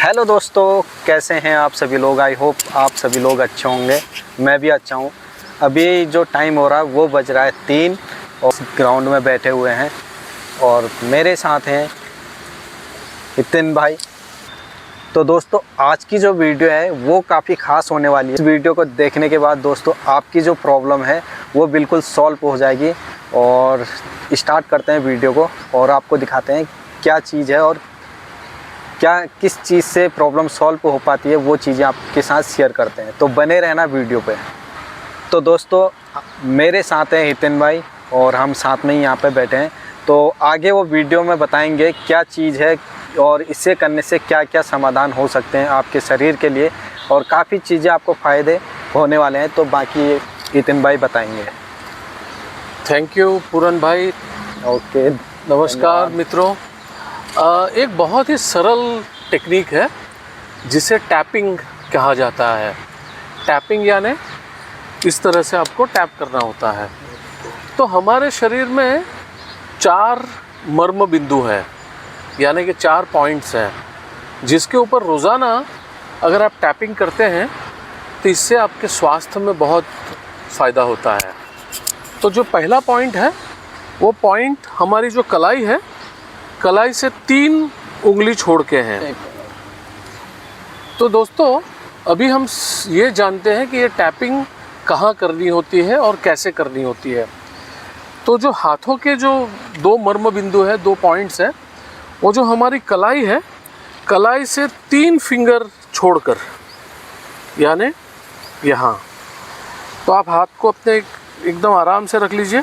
Hello दोस्तों, कैसे हैं आप सभी लोग। आई होप आप सभी लोग अच्छे होंगे। मैं भी अच्छा हूं। अभी जो टाइम हो रहा है वो बज रहा है 3 और ग्राउंड में बैठे हुए हैं और मेरे साथ हैं नितिन भाई। तो दोस्तों, आज की जो वीडियो है वो काफ़ी ख़ास होने वाली है। इस वीडियो को देखने के बाद दोस्तों आपकी जो प्रॉब्लम है वो बिल्कुल सॉल्व हो जाएगी। और स्टार्ट करते हैं वीडियो को और आपको दिखाते हैं क्या चीज़ है और किस चीज़ से प्रॉब्लम सॉल्व हो पाती है, वो चीज़ें आपके साथ शेयर करते हैं। तो बने रहना वीडियो पे। तो दोस्तों, मेरे साथ हैं नितिन भाई और हम साथ में ही यहाँ पे बैठे हैं। तो आगे वो वीडियो में बताएंगे क्या चीज़ है और इसे करने से क्या क्या समाधान हो सकते हैं आपके शरीर के लिए, और काफ़ी चीज़ें आपको फ़ायदे होने वाले हैं। तो बाकी नितिन भाई बताएंगे। थैंक यू पूरन भाई। ओके, नमस्कार मित्रों। एक बहुत ही सरल टेक्निक है जिसे टैपिंग कहा जाता है। टैपिंग यानी इस तरह से आपको टैप करना होता है। तो हमारे शरीर में 4 मर्म बिंदु हैं, यानी कि 4 पॉइंट्स हैं जिसके ऊपर रोज़ाना अगर आप टैपिंग करते हैं तो इससे आपके स्वास्थ्य में बहुत फ़ायदा होता है। तो जो पहला पॉइंट है वो पॉइंट हमारी जो कलाई है, कलाई से 3 उंगली छोड़ के हैं। तो दोस्तों, अभी हम ये जानते हैं कि ये टैपिंग कहाँ करनी होती है और कैसे करनी होती है। तो जो हाथों के जो 2 मर्म बिंदु है, 2 पॉइंट्स हैं, वो जो हमारी कलाई है, कलाई से 3 फिंगर छोड़कर, यानी यहाँ। तो आप हाथ को अपने एकदम आराम से रख लीजिए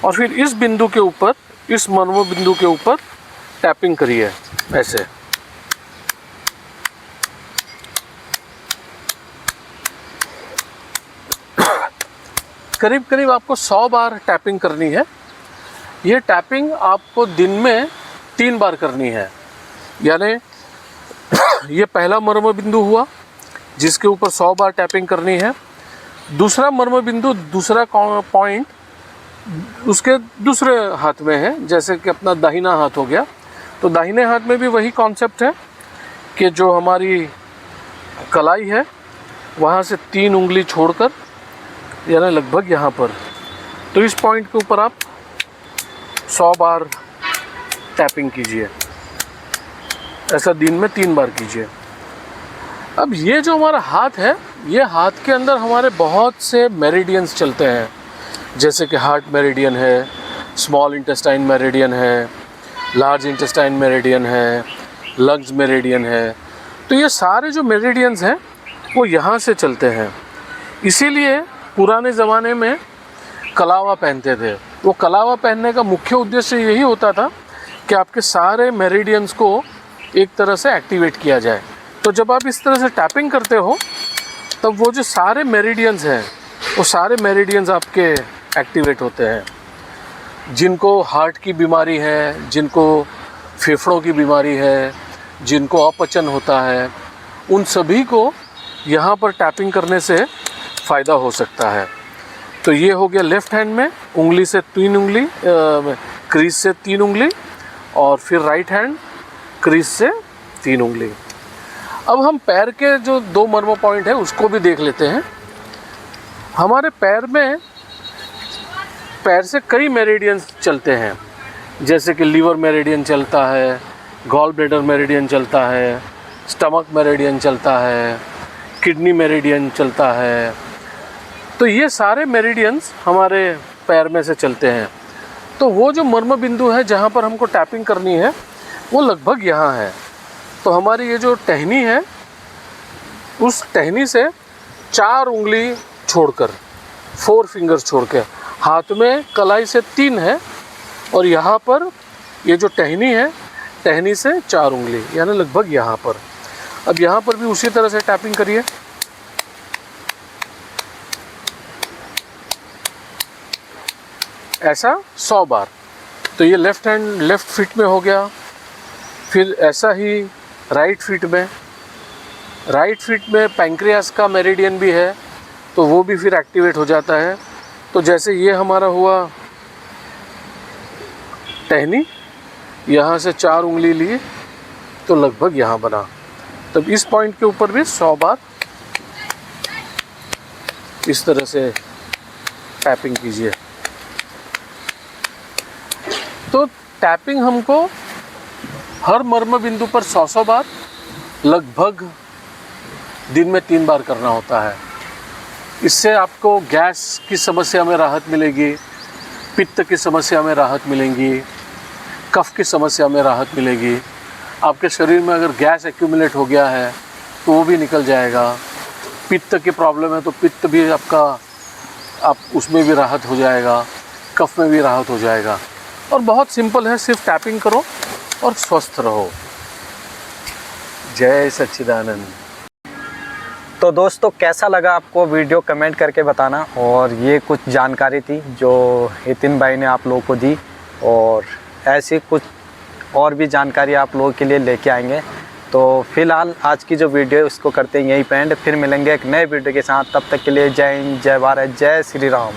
और फिर इस बिंदु के ऊपर, इस मर्म बिंदु के ऊपर टैपिंग करिए ऐसे। करीब करीब आपको 100 बार टैपिंग करनी है। ये टैपिंग आपको दिन में 3 बार करनी है। यानी ये पहला मर्म बिंदु हुआ जिसके ऊपर 100 बार टैपिंग करनी है। दूसरा मर्म बिंदु, दूसरा पॉइंट उसके दूसरे हाथ में है, जैसे कि अपना दाहिना हाथ हो गया। तो दाहिने हाथ में भी वही कॉन्सेप्ट है कि जो हमारी कलाई है वहाँ से 3 उंगली छोड़कर, यानी लगभग यहाँ पर, तो इस पॉइंट के ऊपर आप 100 बार टैपिंग कीजिए। ऐसा दिन में 3 बार कीजिए। अब ये जो हमारा हाथ है, ये हाथ के अंदर हमारे बहुत से मेरिडियंस चलते हैं, जैसे कि हार्ट मेरिडियन है, स्मॉल इंटेस्टाइन मेरिडियन है, लार्ज इंटेस्टाइन मेरिडियन है, लंग्स मेरिडियन है। तो ये सारे जो मेरिडियंस हैं वो यहाँ से चलते हैं। इसीलिए पुराने ज़माने में कलावा पहनते थे। वो कलावा पहनने का मुख्य उद्देश्य यही होता था कि आपके सारे मेरिडियंस को एक तरह से एक्टिवेट किया जाए। तो जब आप इस तरह से टैपिंग करते हो तब वो जो सारे मेरिडियंस हैं, वो सारे मेरिडियंस आपके एक्टिवेट होते हैं। जिनको हार्ट की बीमारी है, जिनको फेफड़ों की बीमारी है, जिनको अपचन होता है, उन सभी को यहाँ पर टैपिंग करने से फ़ायदा हो सकता है। तो ये हो गया लेफ़्ट हैंड में, उंगली से 3 उंगली, क्रीज से 3 उंगली, और फिर राइट हैंड क्रीज से 3 उंगली। अब हम पैर के जो 2 मर्म पॉइंट है उसको भी देख लेते हैं। हमारे पैर से कई मेरिडियंस चलते हैं, जैसे कि लीवर मेरिडियन चलता है, गॉल ब्लैडर मेरिडियन चलता है, स्टमक मेरिडियन चलता है, किडनी मेरिडियन चलता है। तो ये सारे मेरिडियंस हमारे पैर में से चलते हैं। तो वो जो मर्म बिंदु है जहाँ पर हमको टैपिंग करनी है वो लगभग यहाँ है। तो हमारी ये जो टहनी है, उस टहनी से 4 उंगली छोड़कर, 4 फिंगर्स छोड़ के, हाथ में कलाई से 3 है और यहाँ पर ये जो टहनी है, टहनी से 4 उंगली, यानी लगभग यहाँ पर। अब यहाँ पर भी उसी तरह से टैपिंग करिए। ऐसा 100 बार। तो ये लेफ़्ट हैंड, लेफ़्ट फीट में हो गया। फिर ऐसा ही राइट फीट में, राइट फीट में पैंक्रियास का मेरिडियन भी है, तो वो भी फिर एक्टिवेट हो जाता है। तो जैसे ये हमारा हुआ टहनी, यहाँ से 4 उंगली ली तो लगभग यहाँ बना। तब इस पॉइंट के ऊपर भी 100 बार इस तरह से टैपिंग कीजिए। तो टैपिंग हमको हर मर्म बिंदु पर 100 बार लगभग दिन में 3 बार करना होता है। इससे आपको गैस की समस्या में राहत मिलेगी, पित्त की समस्या में राहत मिलेगी, कफ की समस्या में राहत मिलेगी। आपके शरीर में अगर गैस एक्यूमुलेट हो गया है तो वो भी निकल जाएगा। पित्त की प्रॉब्लम है तो पित्त भी आपका आप उसमें भी राहत हो जाएगा, कफ में भी राहत हो जाएगा। और बहुत सिंपल है, सिर्फ टैपिंग करो और स्वस्थ रहो। जय सच्चिदानंद। तो दोस्तों कैसा लगा आपको वीडियो कमेंट करके बताना। और ये कुछ जानकारी थी जो हितिन भाई ने आप लोगों को दी, और ऐसी कुछ और भी जानकारी आप लोगों के लिए लेके आएंगे। तो फिलहाल आज की जो वीडियो है उसको करते हैं यहीं पे एंड। फिर मिलेंगे एक नए वीडियो के साथ, तब तक के लिए जय हिंद, जय भारत, जय श्री राम।